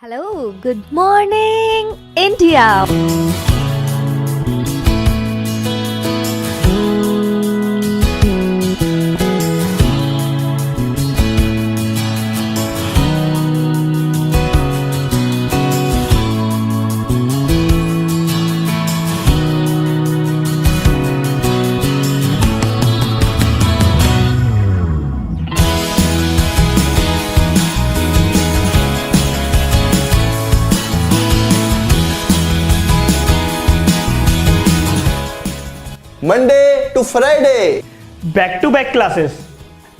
Hello, good morning, India. Monday to Friday, back to back classes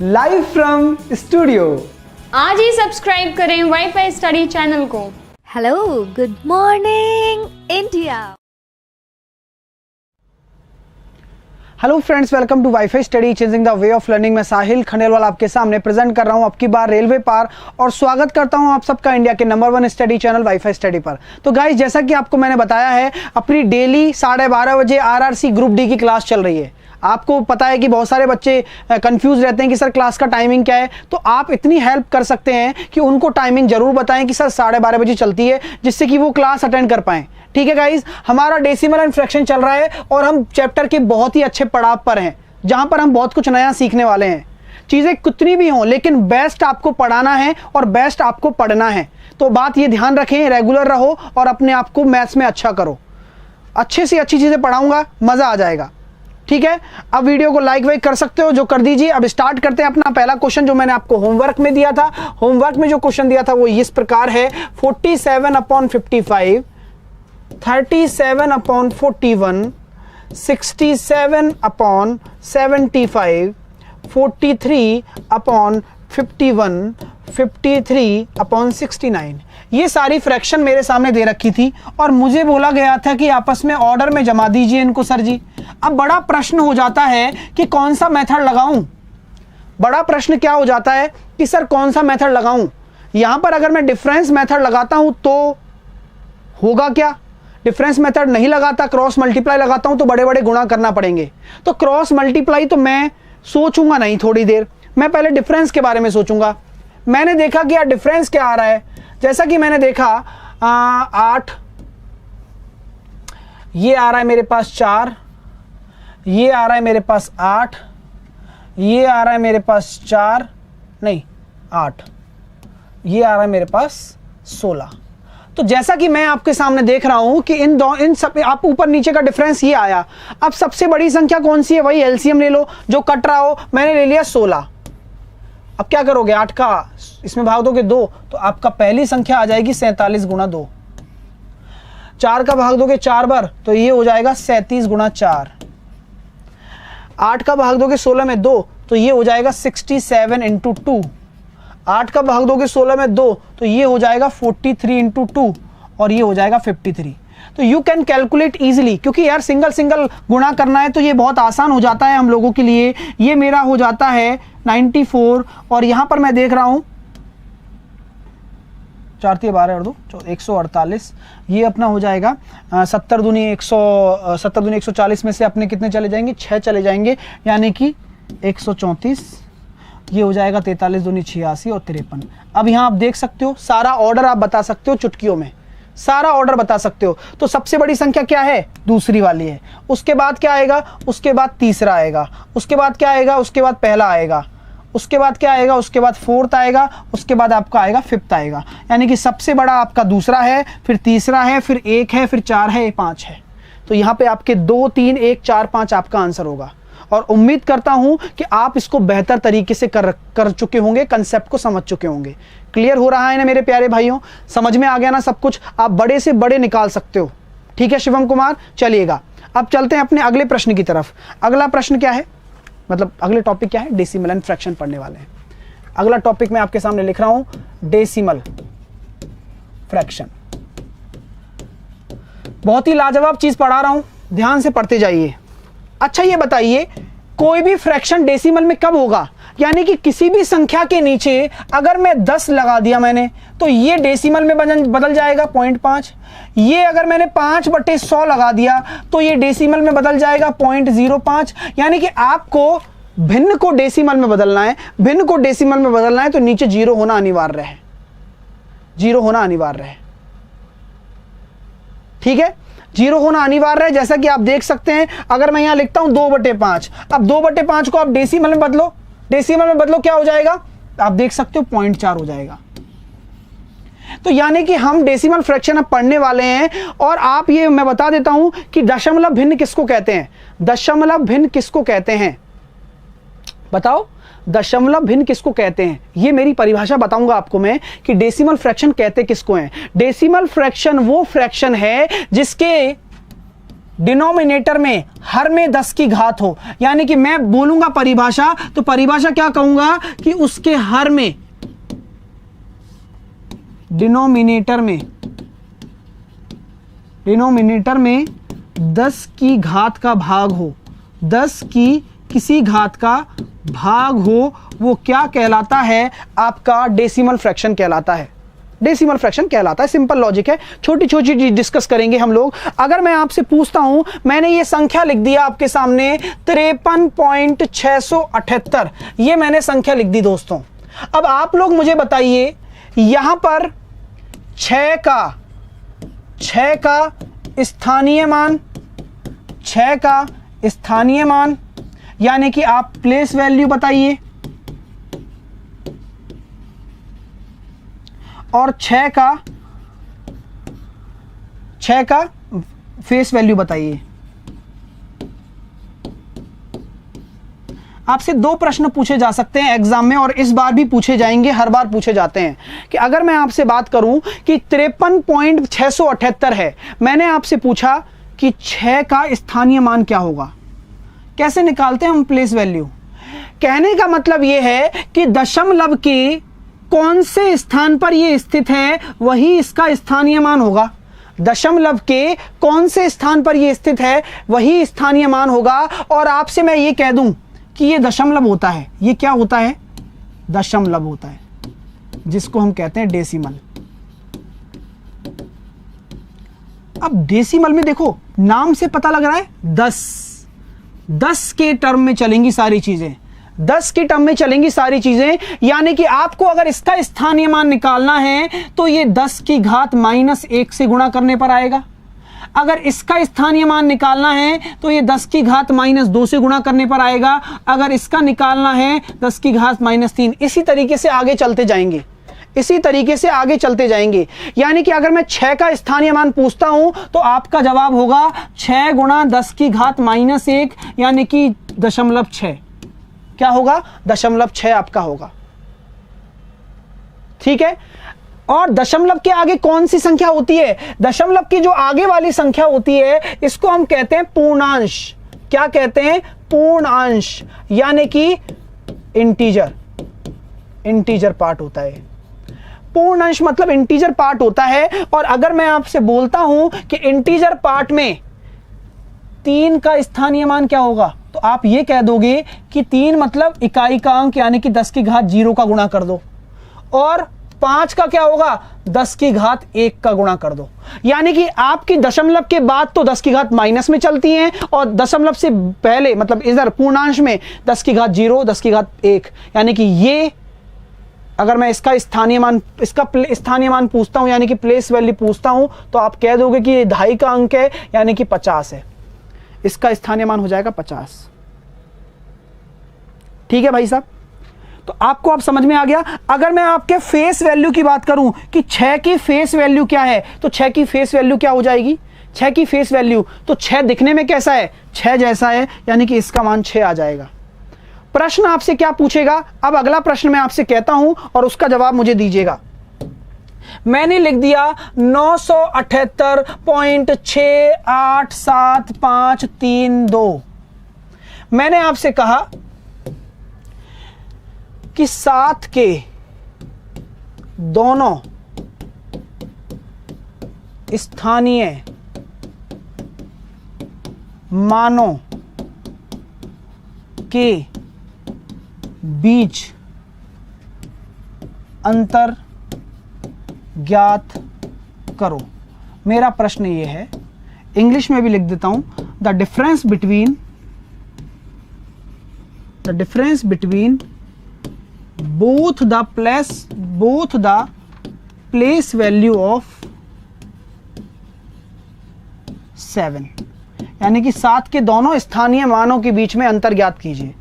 live from studio. आज ही subscribe करें wifi study channel को। Hello, good morning, India. Hello friends, welcome to wifi study changing the way of learning. मैं साहिल खंडेलवाल आपके सामने present कर रहा हूं आपकी बार रेलवे पार और स्वागत करता हूं आप सबका इंडिया के number 1 study channel wifi study पर। तो गाइस, जैसा कि आपको मैंने बताया है, अपनी डेली 12:30 बजे आरआरसी ग्रुप डी की क्लास चल रही है। आपको पता है कि बहुत सारे बच्चे कंफ्यूज रहते हैं कि सर क्लास का टाइमिंग क्या है, तो आप इतनी हेल्प कर सकते हैं कि उनको टाइमिंग जरूर बताएं कि सर 12:30 बजे चलती है, जिससे कि वो क्लास अटेंड कर पाएं। ठीक है गाइज, हमारा डेसिमल एंड फ्रैक्शन चल रहा है और हम चैप्टर के बहुत ही अच्छे पड़ाव पर हैं, जहां पर हम बहुत कुछ नया सीखने वाले हैं। चीजें कितनी भी हों, लेकिन बेस्ट आपको पढ़ाना है और बेस्ट आपको पढ़ना है। तो बात ये ध्यान रखें, रेगुलर रहो और अपने आप को मैथ्स में अच्छा करो। अच्छे से अच्छी चीजें पढ़ाऊंगा, मजा आ जाएगा। ठीक है, अब वीडियो को लाइक वाइक कर सकते हो, जो कर दीजिए। अब स्टार्ट करते हैं अपना पहला क्वेश्चन, जो मैंने आपको होमवर्क में दिया था। होमवर्क में जो क्वेश्चन दिया था वो इस प्रकार है: 47/55, 37/41, 67/75, 43/51, 53/69। ये सारी फ्रैक्शन मेरे सामने दे रखी थी और मुझे बोला गया था कि आपस में ऑर्डर में जमा दीजिए इनको सर जी। अब बड़ा प्रश्न हो जाता है कि कौन सा मेथड लगाऊं। बड़ा प्रश्न क्या हो जाता है कि सर कौन सा मेथड लगाऊं। यहां पर अगर मैं डिफरेंस मेथड लगाता हूं तो होगा क्या? डिफरेंस मेथड नहीं लगाता, क्रॉस मल्टीप्लाई लगाता हूं तो बड़े बड़े गुणा करना पड़ेंगे। तो क्रॉस मल्टीप्लाई तो मैं सोचूंगा नहीं, थोड़ी देर मैं पहले डिफरेंस के बारे में सोचूंगा। मैंने देखा कि यार डिफरेंस क्या आ रहा है। जैसा कि मैंने देखा 8, ये आ रहा है मेरे पास 4, ये आ रहा है मेरे पास 8, ये आ रहा है मेरे पास 4 नहीं 8, ये आ रहा है मेरे पास 16। तो जैसा कि मैं आपके सामने देख रहा हूं कि इन सब आप ऊपर नीचे का डिफरेंस ये आया। अब सबसे बड़ी संख्या कौन सी है, वही एलसीएम ले लो जो कट रहा हो। मैंने ले लिया 16। अब क्या करोगे, 8 का इसमें भाग दोगे 2 तो आपका पहली संख्या आ जाएगी 47 गुणा 2। 4 का भाग दोगे 4 बार तो ये हो जाएगा 37 गुणा 4। 8 का भाग दोगे 16 में 2 तो ये हो जाएगा 67 इंटू 2। 8 का भाग दोगे 16 में 2 तो ये हो जाएगा 43 इंटू 2 और ये हो जाएगा 53। तो यू कैन कैलकुलेट इजीली, क्योंकि यार सिंगल सिंगल गुणा करना है तो ये बहुत आसान हो जाता है हम लोगों के लिए। ये मेरा हो जाता है 94 और यहां पर मैं देख रहा हूं 4 × 12 और 2 148। ये अपना हो जाएगा 70 दूनी 140 में से अपने कितने चले जाएंगे, 6 चले जाएंगे, यानी कि 134। ये हो जाएगा 43 दूनी 86 और 53। अब यहाँ आप देख सकते हो सारा ऑर्डर आप बता सकते हो चुटकियों में, सारा ऑर्डर बता सकते हो। तो सबसे बड़ी संख्या क्या है, दूसरी वाली है। उसके बाद क्या आएगा, उसके बाद तीसरा आएगा। उसके बाद क्या आएगा, उसके बाद पहला आएगा। उसके बाद क्या आएगा, उसके बाद फोर्थ आएगा। उसके बाद आपका आएगा फिफ्थ आएगा। यानी कि सबसे बड़ा आपका दूसरा है, फिर तीसरा है, फिर 1 है, फिर 4 है, 5 है। तो यहाँ पे आपके 2, 3, 1, 4, 5 आपका आंसर होगा। और उम्मीद करता हूं कि आप इसको बेहतर तरीके से कर चुके होंगे, कंसेप्ट को समझ चुके होंगे। क्लियर हो रहा है ना मेरे प्यारे भाइयों, समझ में आ गया ना सब कुछ। आप बड़े से बड़े निकाल सकते हो। ठीक है शिवम कुमार, चलिएगा अब चलते हैं अपने अगले प्रश्न की तरफ। अगला प्रश्न क्या है, मतलब अगले टॉपिक क्या है, डेसिमल एंड फ्रैक्शन पढ़ने वाले हैं। अगला टॉपिक मैं आपके सामने लिख रहा हूं, डेसिमल फ्रैक्शन। बहुत ही लाजवाब चीज पढ़ा रहा हूं, ध्यान से पढ़ते जाइए। अच्छा ये बताइए, कोई भी फ्रैक्शन डेसिमल में कब होगा? यानी कि किसी भी संख्या के नीचे अगर मैं 10 लगा दिया मैंने, तो ये डेसिमल में बदल जाएगा 0.5। ये अगर मैंने 5/100 लगा दिया तो ये डेसिमल में बदल जाएगा 0.05। यानी कि आपको भिन्न को डेसिमल में बदलना है, भिन्न को डेसिमल में बदलना है तो नीचे 0 होना अनिवार्य है। जीरो होना अनिवार्य है। ठीक है, जीरो होना अनिवार्य है। जैसा कि आप देख सकते हैं, अगर मैं यहां लिखता हूं 2/5, अब 2/5 को आप डेसिमल में बदलो, डेसिमल में बदलो, क्या हो जाएगा? आप देख सकते हो 0.4 हो जाएगा। तो यानी कि हम डेसिमल फ्रैक्शन अब पढ़ने वाले हैं। और आप ये मैं बता देता हूं कि दशमलव भिन्न किसको कहते हैं? दशमलव भिन्न किसको कहते हैं? बताओ, दशमलव भिन्न किसको कहते हैं? ये मेरी परिभाषा बताऊंगा आपको मैं कि डेसिमल फ्रैक्शन कहते किसको हैं। डेसिमल फ्रैक्शन वो फ्रैक्शन है जिसके डिनोमिनेटर में हर में 10 की घात हो। यानी कि मैं बोलूंगा परिभाषा, तो परिभाषा क्या कहूंगा कि उसके हर में, डिनोमिनेटर में 10 की घात का भाग हो, 10 की किसी घात का भाग हो, वो क्या कहलाता है? आपका डेसिमल फ्रैक्शन कहलाता है। डेसिमल फ्रैक्शन कहलाता है। सिंपल लॉजिक है, छोटी छोटी चीज डिस्कस करेंगे हम लोग। अगर मैं आपसे पूछता हूं, मैंने ये संख्या लिख दिया आपके सामने 53.678, ये मैंने संख्या लिख दी दोस्तों। अब आप लोग मुझे बताइए, यहां पर 6 का स्थानीय मान, 6 का स्थानीय मान, यानी कि आप प्लेस वैल्यू बताइए, और 6 का फेस वैल्यू बताइए। आपसे 2 प्रश्न पूछे जा सकते हैं एग्जाम में, और इस बार भी पूछे जाएंगे, हर बार पूछे जाते हैं। कि अगर मैं आपसे बात करूं कि 53.678 है, मैंने आपसे पूछा कि 6 का स्थानीय मान क्या होगा? कैसे निकालते हैं हम प्लेस वैल्यू? कहने का मतलब यह है कि दशमलव के कौन से स्थान पर यह स्थित है, वही इसका स्थानीय मान होगा। दशमलव के कौन से स्थान पर यह स्थित है, वही स्थानीय मान होगा। और आपसे मैं ये कह दूं कि ये दशमलव होता है। ये क्या होता है? दशमलव होता है, जिसको हम कहते हैं डेसिमल। अब डेसिमल में देखो, नाम से पता लग रहा है 10 के टर्म में चलेंगी सारी चीजें, 10 के टर्म में चलेंगी सारी चीजें। यानी कि आपको अगर इसका स्थानीय मान निकालना है तो ये 10 की घात -1 से गुणा करने पर आएगा। अगर इसका स्थानीय मान निकालना है तो ये 10 की घात -2 से गुणा करने पर आएगा। अगर इसका निकालना है 10 की घात -3। इसी तरीके से आगे चलते जाएंगे, इसी तरीके से आगे चलते जाएंगे। यानी कि अगर मैं 6 का स्थानीय मान पूछता हूं तो आपका जवाब होगा 6 गुणा 10 की घात -1, यानी कि 0.6। क्या होगा? 0.6 आपका होगा। ठीक है। और दशमलव के आगे कौन सी संख्या होती है? दशमलव की जो आगे वाली संख्या होती है, इसको हम कहते हैं पूर्णांश। क्या कहते हैं? पूर्णांश, यानी कि इंटीजर पार्ट होता है। पूर्णांश मतलब इंटीजर पार्ट होता है। और अगर मैं आपसे बोलता हूं कि इंटीजर पार्ट में 3 का स्थानीय मान क्या होगा, तो आप ये कह दोगे कि 3 मतलब इकाई का अंक, यानी कि 10 की घात 0 का गुणा कर दो। और 5 का क्या होगा? 10 की घात 1 का गुणा कर दो। यानी कि आपकी दशमलव के बाद तो 10 की घात माइनस में चलती हैं, और दशमलव से पहले मतलब इधर पूर्णांश में 10 की घात 0, 10 की घात 1। यानी कि ये अगर मैं इसका स्थानीय मान पूछता हूं, यानी कि प्लेस वैल्यू पूछता हूं, तो आप कह दोगे कि ये 2.5 का अंक है, यानी कि 50 है। इसका स्थानीय मान हो जाएगा 50। ठीक है भाई साहब, तो आपको अब समझ में आ गया। अगर मैं आपके फेस वैल्यू की बात करूं कि 6 की फेस वैल्यू क्या है, तो 6 की फेस वैल्यू क्या हो जाएगी? 6 की फेस वैल्यू, तो 6 दिखने में कैसा है? 6 जैसा है, यानी कि इसका मान 6 आ जाएगा। प्रश्न आपसे क्या पूछेगा? अब अगला प्रश्न मैं आपसे कहता हूं और उसका जवाब मुझे दीजिएगा। मैंने लिख दिया 978.68752। मैंने आपसे कहा कि 7 के दोनों स्थानीय मानों के बीच अंतर ज्ञात करो। मेरा प्रश्न ये है, इंग्लिश में भी लिख देता हूं, the difference between both the place value of 7, यानी कि 7 के दोनों स्थानीय मानों के बीच में अंतर ज्ञात कीजिए।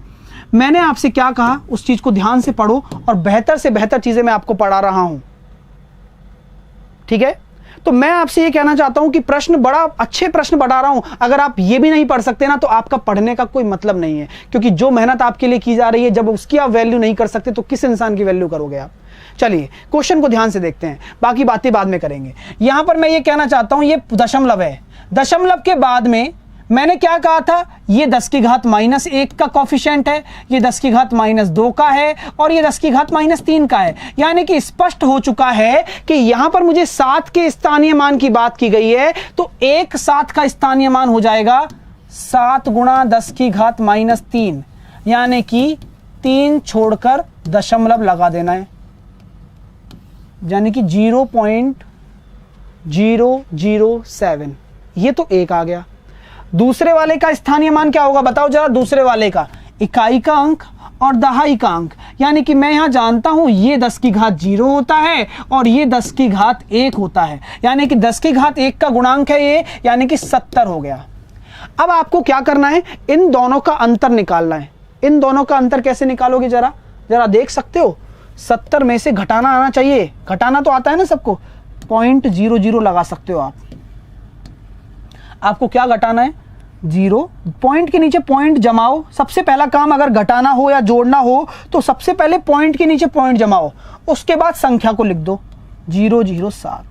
मैंने आपसे क्या कहा उस चीज को ध्यान से पढ़ो, और बेहतर से बेहतर चीजें मैं आपको पढ़ा रहा हूं, ठीक है। तो मैं आपसे ये कहना चाहता हूं कि प्रश्न बड़ा अच्छे प्रश्न बढ़ा रहा हूं। अगर आप ये भी नहीं पढ़ सकते ना, तो आपका पढ़ने का कोई मतलब नहीं है, क्योंकि जो मेहनत आपके लिए की जा रही है, जब उसकी आप वैल्यू नहीं कर सकते तो किस इंसान की वैल्यू करोगे आप। चलिए क्वेश्चन को ध्यान से देखते हैं, बाकी बातें बाद में करेंगे। यहां पर मैं ये कहना चाहता हूं, ये दशमलव है, दशमलव के बाद में मैंने क्या कहा था, ये 10 की घात -1 का कॉफिशिएंट है, ये 10 की घात -2 का है, और ये 10 की घात -3 का है। यानी कि स्पष्ट हो चुका है कि यहां पर मुझे 7 के स्थानीय मान की बात की गई है, तो 1 7 का स्थानीय मान हो जाएगा 7 गुणा 10 की घात -3, यानी कि 3 छोड़कर दशमलव लगा देना है, यानी कि 0.007। ये तो 1 आ गया। दूसरे वाले का स्थानीय मान क्या होगा बताओ जरा, दूसरे वाले का इकाई का अंक और दहाई का अंक, यानी कि मैं यहां जानता हूं ये 10 की घात 0 होता है और ये 10 की घात 1 होता है, यानी कि 10 की घात 1 का गुणांक है ये, यानी कि 70 हो गया। अब आपको क्या करना है, इन दोनों का अंतर निकालना है। इन दोनों का अंतर कैसे निकालोगे, जरा जरा देख सकते हो, 70 में से घटाना आना चाहिए, घटाना तो आता है ना सबको, 0.00 लगा सकते हो आप। आपको क्या घटाना है, 0, पॉइंट के नीचे पॉइंट जमाओ। सबसे पहला काम अगर घटाना हो या जोड़ना हो तो सबसे पहले पॉइंट के नीचे पॉइंट जमाओ, उसके बाद संख्या को लिख दो 007।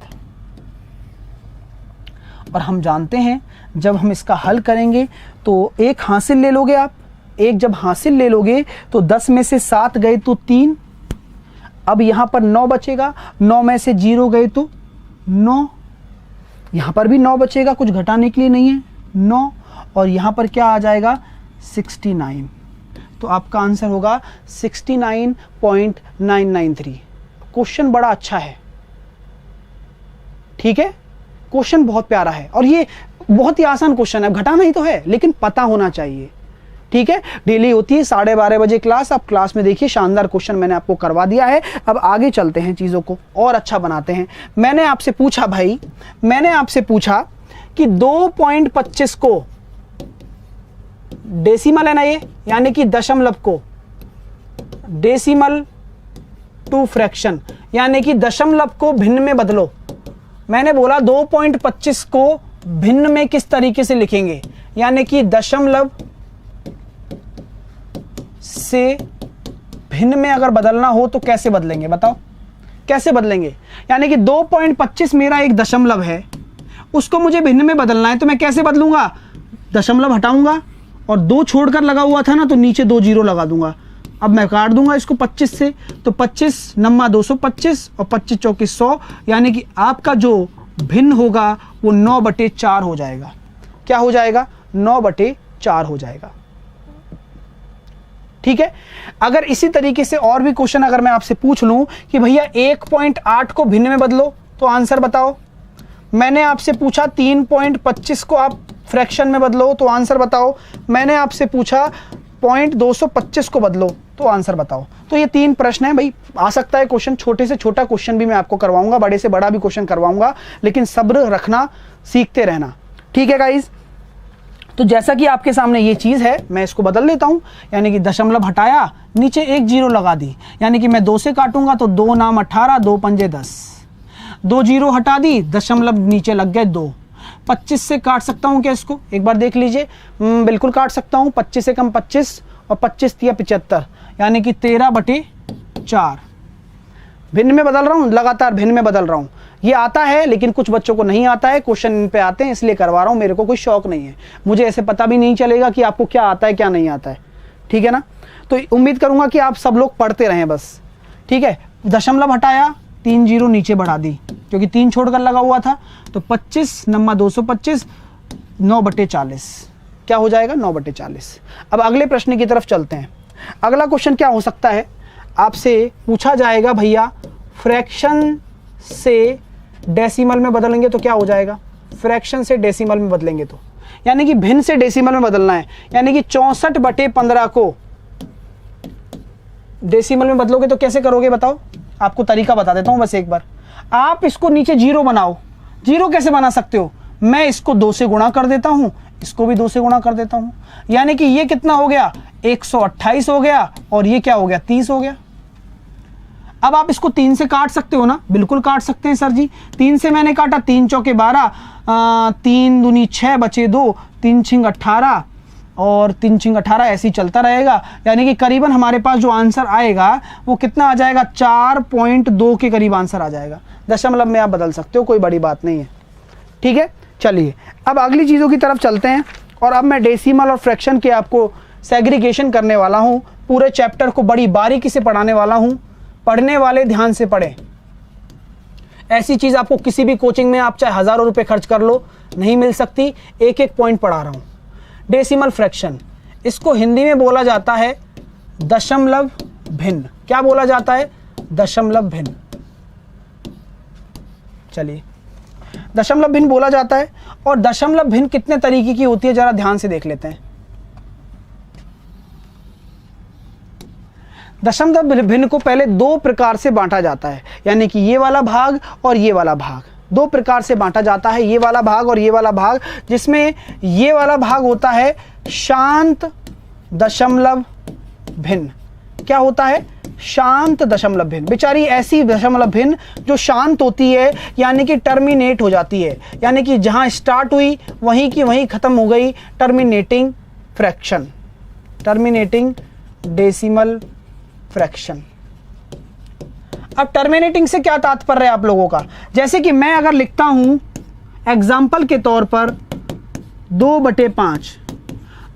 और हम जानते हैं जब हम इसका हल करेंगे तो 1 हासिल ले लोगे आप, 1 जब हासिल ले लोगे तो 10 में से 7 गए तो 3, अब यहां पर 9 बचेगा, 9 में से 0 गए तो 9, यहां पर भी 9 बचेगा, कुछ घटाने के लिए नहीं है, 9, और यहां पर क्या आ जाएगा 69। तो आपका आंसर होगा 69.993। क्वेश्चन बड़ा अच्छा है, ठीक है, क्वेश्चन बहुत प्यारा है, और ये बहुत ही आसान क्वेश्चन है, घटाना ही तो है लेकिन पता होना चाहिए, ठीक है। डेली होती है 12:30 बजे क्लास, आप क्लास में देखिए, शानदार क्वेश्चन मैंने आपको करवा दिया है। अब आगे चलते हैं, चीजों को और अच्छा बनाते हैं। मैंने आपसे पूछा भाई, मैंने आपसे पूछा कि 2.25 को डेसिमल है ना ये, यानी कि दशमलव को डेसिमल टू फ्रैक्शन, यानी कि दशमलव को भिन्न में बदलो। मैंने बोला 2.25 को भिन्न में किस तरीके से लिखेंगे, यानी कि दशमलव से भिन्न में अगर बदलना हो तो कैसे बदलेंगे बताओ, कैसे बदलेंगे। यानी कि 2.25 मेरा एक दशमलव है, उसको मुझे भिन्न में बदलना है, तो मैं कैसे बदलूंगा, दशमलव हटाऊंगा और 2 छोड़कर लगा हुआ था ना, तो नीचे 2 0 लगा दूंगा। अब मैं काट दूंगा इसको 25 से, तो 25 9 225 और 25 चौके 100, यानी कि आपका जो भिन्न होगा वो 9/4 हो जाएगा। क्या हो जाएगा, 9/4 हो जाएगा, ठीक है। अगर इसी तरीके से और भी क्वेश्चन अगर मैं आपसे पूछ लूं कि भैया 1.8 को भिन्न में बदलो, तो आंसर बताओ। मैंने आपसे पूछा 3.25 को आप फ्रैक्शन में बदलो, तो आंसर बताओ। मैंने आपसे पूछा 0.225 को बदलो, तो आंसर बताओ। तो ये 3 प्रश्न है भाई, आ सकता है क्वेश्चन, छोटे से छोटा क्वेश्चन भी मैं आपको करवाऊंगा, बड़े से बड़ा भी क्वेश्चन करवाऊंगा, लेकिन सब्र रखना, सीखते रहना, ठीक है गाइज। तो जैसा कि आपके सामने ये चीज है, मैं इसको बदल लेता हूं, यानी कि दशमलव हटाया, नीचे 1 0 लगा दी, यानी कि मैं 2 से काटूंगा तो 2 नाम 18, 2 पंजे 10, 2 0 हटा दी, दशमलव नीचे लग गए 2। 25 से काट सकता हूं क्या इसको, एक बार देख लीजिए, बिल्कुल काट सकता हूं। 25 से कम 25 और 25 या 75, यानी कि 13/4। भिन्न में बदल रहा हूं, लगातार भिन्न में बदल रहा हूं। ये आता है लेकिन कुछ बच्चों को नहीं आता है, क्वेश्चन इन पे आते हैं इसलिए करवा रहा हूं, मेरे को कोई शौक नहीं है, मुझे ऐसे पता भी नहीं चलेगा कि आपको क्या आता है क्या नहीं आता है, ठीक है ना। तो उम्मीद करूंगा कि आप सब लोग पढ़ते रहें बस, ठीक है। दशमलव हटाया, 3 0 नीचे बढ़ा दी, क्योंकि 3 छोड़कर लगा हुआ था, तो 25 9 225, 9/40, क्या हो जाएगा 9/40। अब अगले प्रश्न की तरफ चलते हैं। अगला क्वेश्चन क्या हो सकता है, आपसे पूछा जाएगा भैया फ्रैक्शन से डेसिमल में बदलेंगे तो क्या हो जाएगा, फ्रैक्शन से डेसिमल में बदलेंगे तो, यानी कि भिन्न से डेसिमल में बदलना है, यानी कि 64/15 को डेसिमल में बदलोगे तो कैसे करोगे बताओ। आपको तरीका बता देता हूं बस एक बार। आप इसको नीचे जीरो बनाओ। जीरो कैसे बना सकते हो? मैं इसको 2 से गुणा कर देता हूं, इसको भी 2 से गुणा कर देता हूं, यानी कि ये कितना हो गया? 128 हो गया, और ये क्या हो गया? 30 हो गया। अब आप इसको 3 से काट सकते हो ना? बिल्कुल काट सकते हैं सर जी। 3 से मैंने काटा, 3 चौके 12, 3 दूनी 6 बचे 2, 3 छिंग 18 और 3 छिंग 18, ऐसे ही चलता रहेगा। यानी कि करीबन हमारे पास जो आंसर आएगा वो कितना आ जाएगा? 4.2 के करीब आंसर आ जाएगा। दशमलव में आप बदल सकते हो, कोई बड़ी बात नहीं है। ठीक है, चलिए अब अगली चीज़ों की तरफ चलते हैं। और अब मैं डेसिमल और फ्रैक्शन के आपको सेग्रीगेशन करने वाला हूँ। पूरे चैप्टर को बड़ी बारीकी से पढ़ाने वाला हूँ। पढ़ने वाले ध्यान से पढ़ें। ऐसी चीज़ आपको किसी भी कोचिंग में आप चाहे हज़ारों रुपए खर्च कर लो नहीं मिल सकती। एक एक पॉइंट पढ़ा रहा हूँ। डेसिमल फ्रैक्शन, इसको हिंदी में बोला जाता है दशमलव भिन्न। क्या बोला जाता है? दशमलव भिन्न। चलिए, दशमलव भिन्न बोला जाता है। और दशमलव भिन्न कितने तरीके की होती है जरा ध्यान से देख लेते हैं। दशमलव भिन्न को पहले 2 प्रकार से बांटा जाता है, यानी कि ये वाला भाग और ये वाला भाग। 2 प्रकार से बांटा जाता है, ये वाला भाग और ये वाला भाग, जिसमें ये वाला भाग होता है शांत दशमलव भिन्न। क्या होता है? शांत दशमलव भिन्न। बेचारी ऐसी दशमलव भिन्न जो शांत होती है, यानी कि टर्मिनेट हो जाती है, यानी कि जहां स्टार्ट हुई वहीं की वहीं खत्म हो गई। Terminating fraction, terminating decimal fraction. अब टर्मिनेटिंग से क्या तात्पर्य है आप लोगों का? जैसे कि मैं अगर लिखता हूं एग्जाम्पल के तौर पर 2/5,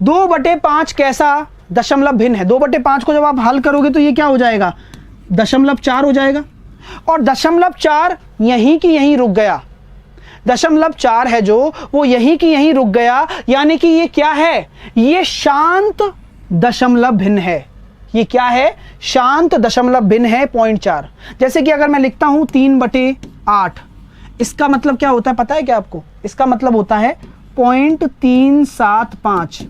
2/5 कैसा दशमलव भिन्न है? 2/5 को जब आप हल करोगे तो ये क्या हो जाएगा? 0.4 हो जाएगा। और 0.4 यहीं की यहीं रुक गया। 0.4 है जो वो यहीं की यहीं रुक गया, यानी कि ये क्या है? ये शांत दशमलव भिन्न है। ये क्या है? शांत दशमलव भिन्न है 0.4। जैसे कि अगर मैं लिखता हूं 3/8, इसका मतलब क्या होता है पता है क्या आपको? इसका मतलब होता है 0.375।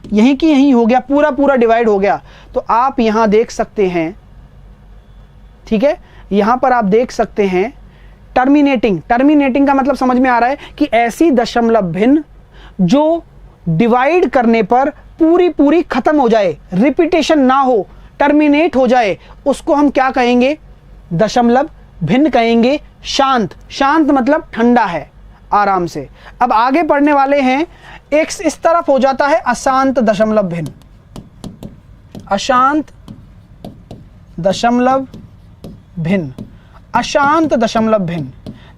यहीं की यहीं हो गया, पूरा पूरा डिवाइड हो गया। तो आप यहां देख सकते हैं, ठीक है, यहां पर आप देख सकते हैं टर्मिनेटिंग। टर्मिनेटिंग का मतलब समझ में आ रहा है कि ऐसी दशमलव भिन्न जो डिवाइड करने पर पूरी पूरी खत्म हो जाए, रिपीटेशन ना हो, टर्मिनेट हो जाए, उसको हम क्या कहेंगे? दशमलव भिन्न कहेंगे। शांत, शांत मतलब ठंडा है, आराम से। अब आगे पढ़ने वाले हैं, एक इस तरफ हो जाता है अशांत दशमलव भिन्न। अशांत दशमलव भिन्न, अशांत दशमलव भिन्न,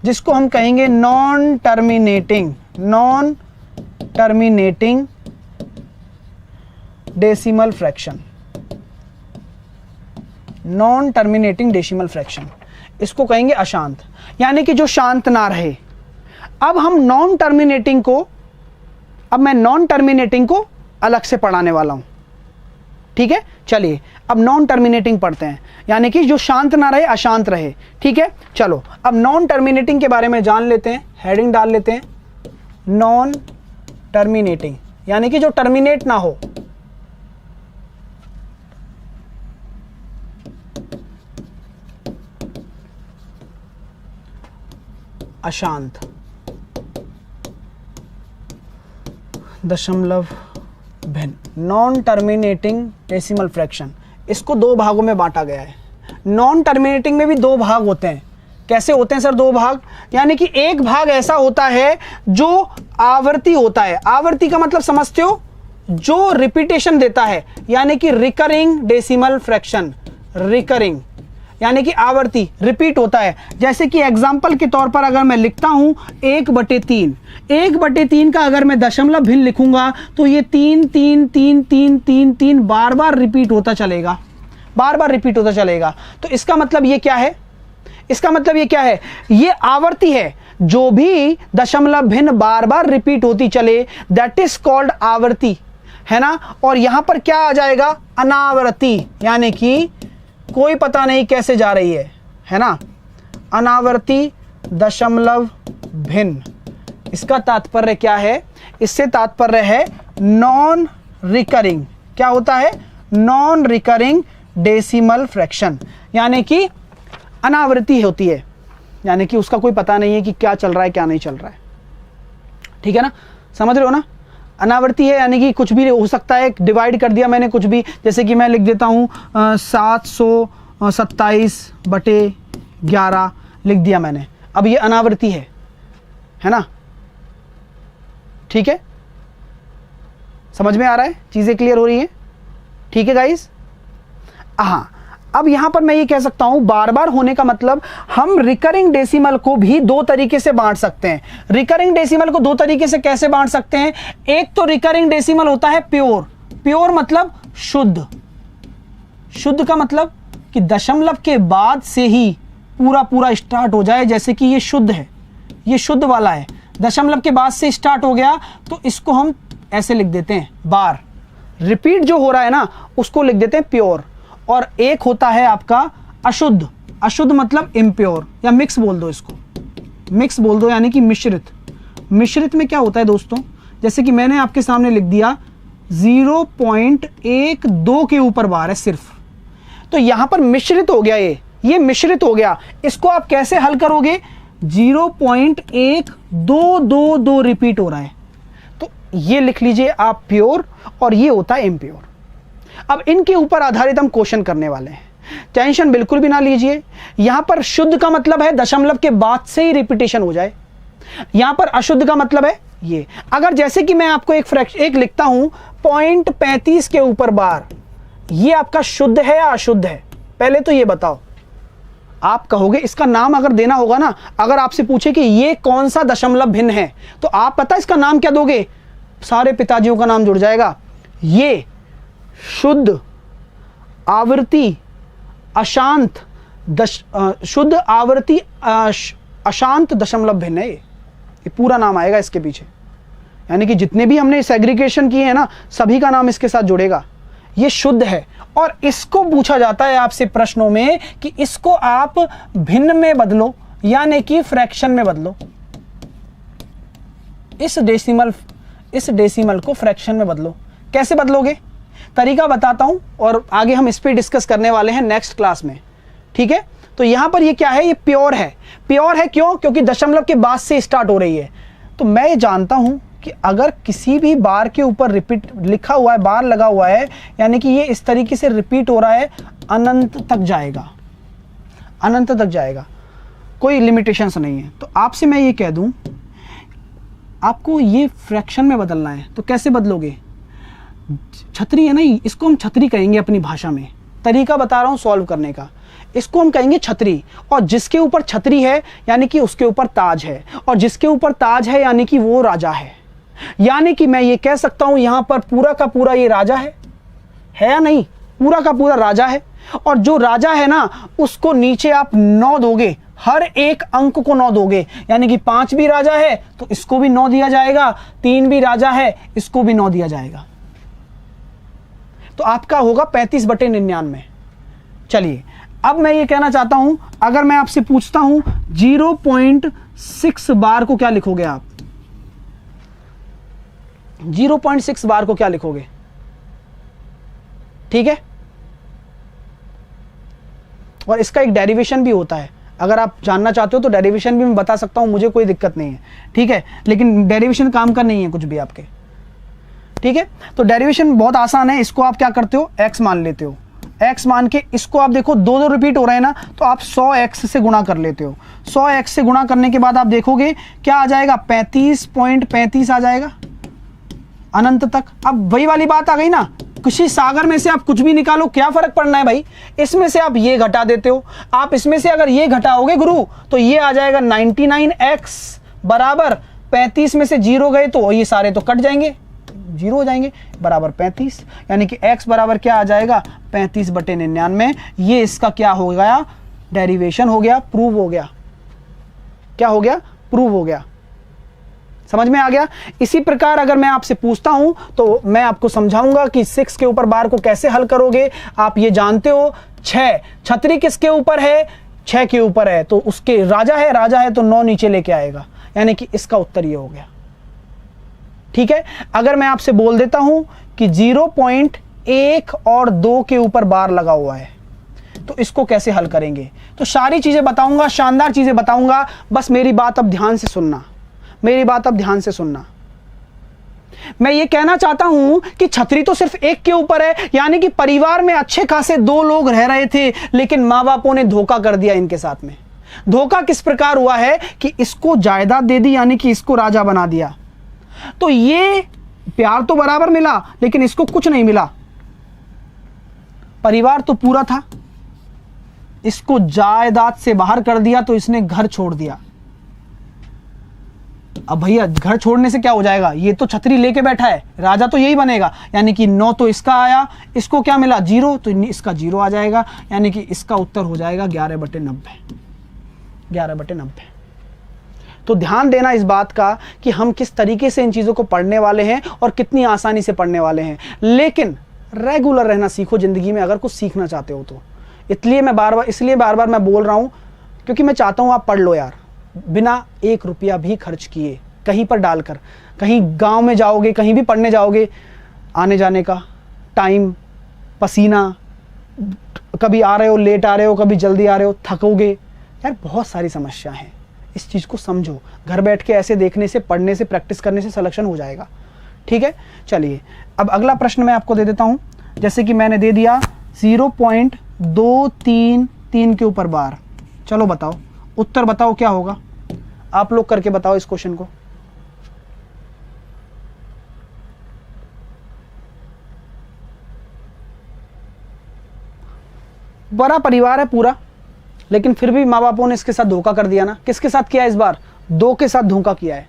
जिसको हम कहेंगे non terminating, non terminating decimal fraction, non terminating decimal fraction, इसको कहेंगे अशांत, यानी कि जो शांत ना रहे। अब हम नॉन टर्मिनेटिंग को, अब मैं नॉन टर्मिनेटिंग को अलग से पढ़ाने वाला हूं। ठीक है, चलिए अब नॉन टर्मिनेटिंग पढ़ते हैं, यानी कि जो शांत ना रहे, अशांत रहे। ठीक है, चलो अब नॉन टर्मिनेटिंग के बारे में जान लेते हैं। हेडिंग डाल लेते हैं नॉन टर्मिनेटिंग, यानी कि जो टर्मिनेट ना हो। अशांत दशमलव भिन्न, नॉन टर्मिनेटिंग डेसिमल फ्रैक्शन, इसको 2 भागों में बांटा गया है। नॉन टर्मिनेटिंग में भी 2 भाग होते हैं। कैसे होते हैं सर 2 भाग? यानी कि एक भाग ऐसा होता है जो आवर्ती होता है। आवर्ती का मतलब समझते हो? जो रिपीटेशन देता है, यानी कि रिकरिंग डेसिमल फ्रैक्शन। रिकरिंग यानी कि आवर्ती, रिपीट होता है। जैसे कि एग्जाम्पल के तौर पर अगर मैं लिखता हूं 1/3, 1/3 का अगर मैं दशमलव भिन्न लिखूंगा तो ये 3 3 3 3 3 3 बार बार रिपीट होता चलेगा, बार बार रिपीट होता चलेगा। तो इसका मतलब ये क्या है? इसका मतलब ये क्या है? ये आवर्ती है। जो भी दशमलव भिन्न बार बार रिपीट होती चले, दैट इज कॉल्ड आवर्ती, है ना। और यहां पर क्या आ जाएगा? अनावर्ती, यानी कि कोई पता नहीं कैसे जा रही है ना। अनावर्ती दशमलव भिन्न, इसका तात्पर्य क्या है? इससे तात्पर्य है नॉन रिकरिंग। क्या होता है? नॉन रिकरिंग डेसिमल फ्रैक्शन, यानी कि अनावृत्ति होती है। यानी कि उसका कोई पता नहीं है कि क्या चल रहा है क्या नहीं चल रहा है, ठीक है ना, समझ रहे हो ना। अनावर्ती है यानी कि कुछ भी हो सकता है, डिवाइड कर दिया मैंने कुछ भी, जैसे कि मैं लिख देता हूँ 727/11 लिख दिया मैंने, अब ये अनावर्ती है ना, ठीक है, समझ में आ रहा है, चीज़ें क्लियर हो रही हैं, ठीक है गाइस। हाँ, अब यहां पर मैं ये कह सकता हूं बार बार होने का मतलब हम रिकरिंग डेसिमल को भी दो तरीके से बांट सकते हैं। रिकरिंग डेसिमल को दो तरीके से कैसे बांट सकते हैं, एक तो रिकरिंग डेसिमल होता है प्योर, प्योर मतलब शुद्ध, शुद्ध का मतलब कि दशमलव के बाद से ही पूरा पूरा स्टार्ट हो जाए, जैसे कि ये शुद्ध है, ये शुद्ध वाला है, दशमलव के बाद से स्टार्ट हो गया तो इसको हम ऐसे लिख देते हैं बार, रिपीट जो हो रहा है ना उसको लिख देते हैं प्योर। और एक होता है आपका अशुद्ध, अशुद्ध मतलब इम्प्योर या मिक्स बोल दो, इसको मिक्स बोल दो यानी कि मिश्रित। मिश्रित में क्या होता है दोस्तों, जैसे कि मैंने आपके सामने लिख दिया 0.12 के ऊपर बार है सिर्फ, तो यहां पर मिश्रित हो गया, ये मिश्रित हो गया। इसको आप कैसे हल करोगे, 0.1222 रिपीट हो रहा है, तो ये लिख लीजिए आप प्योर, और ये होता है इम्प्योर। अब इनके ऊपर आधारित हम क्वेश्चन करने वाले हैं, टेंशन बिल्कुल भी ना लीजिए। यहां पर शुद्ध का मतलब है दशमलव के बाद से ही रिपीटेशन हो जाए, यहां पर अशुद्ध का मतलब है ये। अगर जैसे कि मैं आपको एक लिखता हूं 0.35 के ऊपर बार, ये आपका शुद्ध है या अशुद्ध है, पहले तो ये बताओ। आप कहोगे इसका नाम अगर देना होगा ना, अगर आपसे पूछे कि ये कौन सा दशमलव भिन्न है, तो आप पता इसका नाम क्या दोगे, सारे पिताजियों का नाम जुड़ जाएगा, ये शुद्ध आवर्ती अशांत शुद्ध आवर्ती अशांत दशमलव भिन्न है, ये पूरा नाम आएगा इसके पीछे। यानी कि जितने भी हमने सेग्रीगेशन किए हैं ना, सभी का नाम इसके साथ जुड़ेगा। ये शुद्ध है, और इसको पूछा जाता है आपसे प्रश्नों में कि इसको आप भिन्न में बदलो, यानी कि फ्रैक्शन में बदलो। इस डेसिमल को फ्रैक्शन में बदलो। कैसे बदलोगे, तरीका बताता हूं, और आगे हम इस पे डिस्कस करने वाले हैं नेक्स्ट क्लास में, ठीक है। तो यहां पर ये क्या है, ये प्योर है। प्योर है क्यों, क्योंकि दशमलव के बाद से स्टार्ट हो रही है। तो मैं ये जानता हूं कि अगर किसी भी बार के ऊपर रिपीट लिखा हुआ है, बार लगा हुआ है, यानी कि ये इस तरीके से रिपीट हो रहा है, अनंत तक जाएगा, अनंत तक जाएगा, कोई लिमिटेशंस नहीं है। तो आपसे मैं ये कह दूं आपको ये फ्रैक्शन में बदलना है, तो कैसे बदलोगे, छतरी है नहीं, इसको हम छतरी कहेंगे अपनी भाषा में, तरीका बता रहा हूं सॉल्व करने का। इसको हम कहेंगे छतरी, और जिसके ऊपर छतरी है यानी कि उसके ऊपर ताज है, और जिसके ऊपर ताज है यानी कि वो राजा है। यानी कि मैं ये कह सकता हूं यहां पर पूरा का पूरा ये राजा है या नहीं, पूरा का पूरा राजा है। और जो राजा है ना उसको नीचे आप 9 दोगे, हर एक अंक को 9 दोगे, यानी कि 5 भी राजा है तो इसको भी 9 दिया जाएगा, 3 भी राजा है इसको भी 9 दिया जाएगा, तो आपका होगा 35/99। चलिए अब मैं ये कहना चाहता हूं, अगर मैं आपसे पूछता हूं 0.6 बार को क्या लिखोगे आप, 0.6 बार को क्या लिखोगे, ठीक है। और इसका एक डेरिवेशन भी होता है, अगर आप जानना चाहते हो तो डेरिवेशन भी मैं बता सकता हूं, मुझे कोई दिक्कत नहीं है, ठीक है, लेकिन डेरिवेशन काम का नहीं है कुछ भी आपके, ठीक है। तो डेरिवेशन बहुत आसान है, इसको आप क्या करते हो, x मान लेते हो, x मान के इसको आप देखो 2 रिपीट हो रहे हैं ना, तो आप 100x से गुणा कर लेते हो। 100x से गुणा करने के बाद आप देखोगे क्या आ जाएगा, 35.35 आ जाएगा अनंत तक। अब वही वाली बात आ गई ना, किसी सागर में से आप कुछ भी निकालो, क्या फर्क पड़ना है भाई, इसमें से आप ये घटा देते हो, आप इसमें से अगर ये घटाओगे गुरु तो ये आ जाएगा 99x बराबर 35 में से 0 गए तो ये सारे तो कट जाएंगे, 0 हो जाएंगे, बराबर 35, यानी कि x बराबर क्या आ जाएगा 35/99। ये इसका क्या हो गया, डेरिवेशन हो गया, प्रूव हो गया, क्या हो गया, प्रूव हो गया, समझ में आ गया। इसी प्रकार अगर मैं आपसे पूछता हूं तो मैं आपको समझाऊंगा कि 6 के ऊपर बार को कैसे हल करोगे। आप ये जानते हो 6 छतरी किसके ऊपर है, 6 के ऊपर है, तो उसके राजा है तो 9 नीचे लेके आएगा, यानी कि इसका उत्तर ये हो गया, ठीक है। अगर मैं आपसे बोल देता हूं कि 0.1 और 2 के ऊपर बार लगा हुआ है, तो इसको कैसे हल करेंगे। तो सारी चीजें बताऊंगा, शानदार चीजें बताऊंगा, बस मेरी बात अब ध्यान से सुनना, मेरी बात अब ध्यान से सुनना। मैं ये कहना चाहता हूं कि छतरी तो सिर्फ एक के ऊपर है, यानी कि परिवार में अच्छे खासे 2 लोग रह रहे थे, लेकिन माँ बापों ने धोखा कर दिया इनके साथ में। धोखा किस प्रकार हुआ है कि इसको जायदाद दे दी, यानी कि इसको राजा बना दिया। तो ये प्यार तो बराबर मिला, लेकिन इसको कुछ नहीं मिला। परिवार तो पूरा था, इसको जायदाद से बाहर कर दिया, तो इसने घर छोड़ दिया। अब भैया घर छोड़ने से क्या हो जाएगा, ये तो छतरी लेके बैठा है, राजा तो यही बनेगा, यानी कि 9 तो इसका आया, इसको क्या मिला 0, तो इसका 0 आ जाएगा, यानी कि इसका उत्तर हो जाएगा 11/90। 11/90। तो ध्यान देना इस बात का कि हम किस तरीके से इन चीज़ों को पढ़ने वाले हैं और कितनी आसानी से पढ़ने वाले हैं। लेकिन रेगुलर रहना सीखो ज़िंदगी में, अगर कुछ सीखना चाहते हो तो। इसलिए बार बार मैं बोल रहा हूँ, क्योंकि मैं चाहता हूँ आप पढ़ लो यार, बिना 1 रुपया भी खर्च किए, कहीं पर डालकर। कहीं गांव में जाओगे, कहीं भी पढ़ने जाओगे, आने जाने का टाइम, पसीना, कभी आ रहे हो लेट आ रहे हो, कभी जल्दी आ रहे हो, थकोगे यार, बहुत सारी समस्या हैं। इस चीज़ को समझो, घर बैठ के ऐसे देखने से, पढ़ने से, प्रैक्टिस करने से सिलेक्शन हो जाएगा। ठीक है, चलिए अब अगला प्रश्न मैं आपको दे देता हूँ। जैसे कि मैंने दे दिया 0.233 के ऊपर बार। चलो बताओ, उत्तर बताओ क्या होगा, आप लोग करके बताओ इस क्वेश्चन को। बड़ा परिवार है पूरा, लेकिन फिर भी माँ बापों ने इसके साथ धोखा कर दिया ना। किसके साथ किया है इस बार, 2 के साथ धोखा किया है।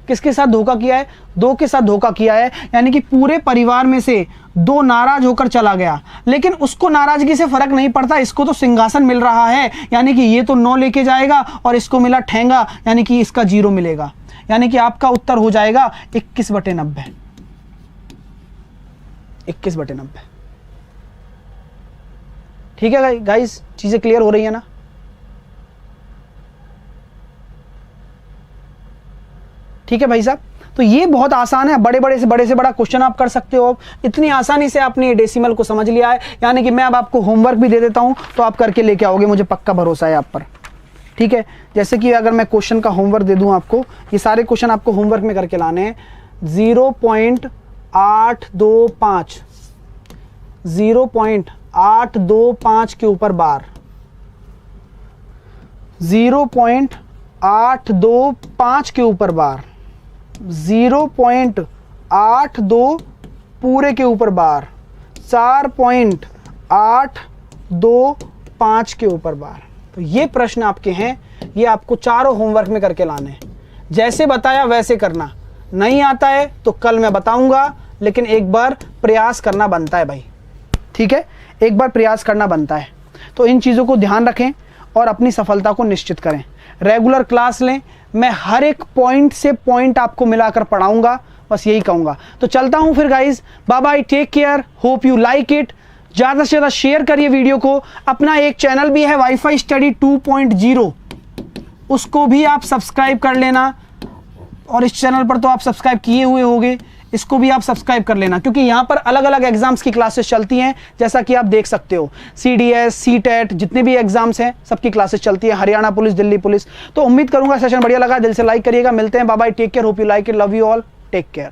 किसके साथ धोखा किया है, 2 के साथ धोखा किया है, यानी कि पूरे परिवार में से 2 नाराज होकर चला गया। लेकिन उसको नाराजगी से फर्क नहीं पड़ता, इसको तो सिंहासन मिल रहा है, यानी कि ये तो 9 लेके जाएगा और इसको मिला ठेंगा, यानी कि इसका 0 मिलेगा। यानी कि आपका उत्तर हो जाएगा 21/90। 21/90। ठीक है गाइस, चीजें क्लियर हो रही है ना। ठीक है भाई साहब, तो ये बहुत आसान है, बड़े से बड़ा क्वेश्चन आप कर सकते हो। इतनी आसानी से आपने डेसिमल को समझ लिया है, यानी कि मैं अब आपको होमवर्क भी दे देता हूं, तो आप करके लेके आओगे, मुझे पक्का भरोसा है आप पर। ठीक है, जैसे कि अगर मैं क्वेश्चन का होमवर्क दे दूं आपको, ये सारे क्वेश्चन आपको होमवर्क में करके लाने हैं। 0.825 0.825 के ऊपर बार, 0.825 के ऊपर बार, 0.82 पूरे के ऊपर बार, 4.825 के ऊपर बार। तो ये प्रश्न आपके हैं, ये आपको चारों होमवर्क में करके लाने हैं। जैसे बताया वैसे करना, नहीं आता है तो कल मैं बताऊंगा, लेकिन एक बार प्रयास करना बनता है भाई। ठीक है, एक बार प्रयास करना बनता है। तो इन चीज़ों को ध्यान रखें और अपनी सफलता को निश्चित करें। रेगुलर क्लास लें, मैं हर एक पॉइंट से पॉइंट आपको मिलाकर पढ़ाऊंगा, बस यही कहूंगा। तो चलता हूं फिर guys, bye bye, take care, hope you like it. ज़्यादा से ज़्यादा शेयर करिए वीडियो को। अपना एक चैनल भी है वाईफाई स्टडी 2.0, उसको भी आप सब्सक्राइब कर लेना। और इस चैनल पर तो आप सब्सक्राइब किए हुए होंगे, इसको भी आप सब्सक्राइब कर लेना, क्योंकि यहाँ पर अलग अलग एग्जाम्स की क्लासेस चलती हैं, जैसा कि आप देख सकते हो। CDS, CTET, जितने भी एग्जाम्स हैं सबकी क्लासेस चलती हैं, हरियाणा पुलिस, दिल्ली पुलिस। तो उम्मीद करूंगा सेशन बढ़िया लगा, दिल से लाइक करिएगा। मिलते हैं, bye bye, take care, hope you like it, love you all, take care.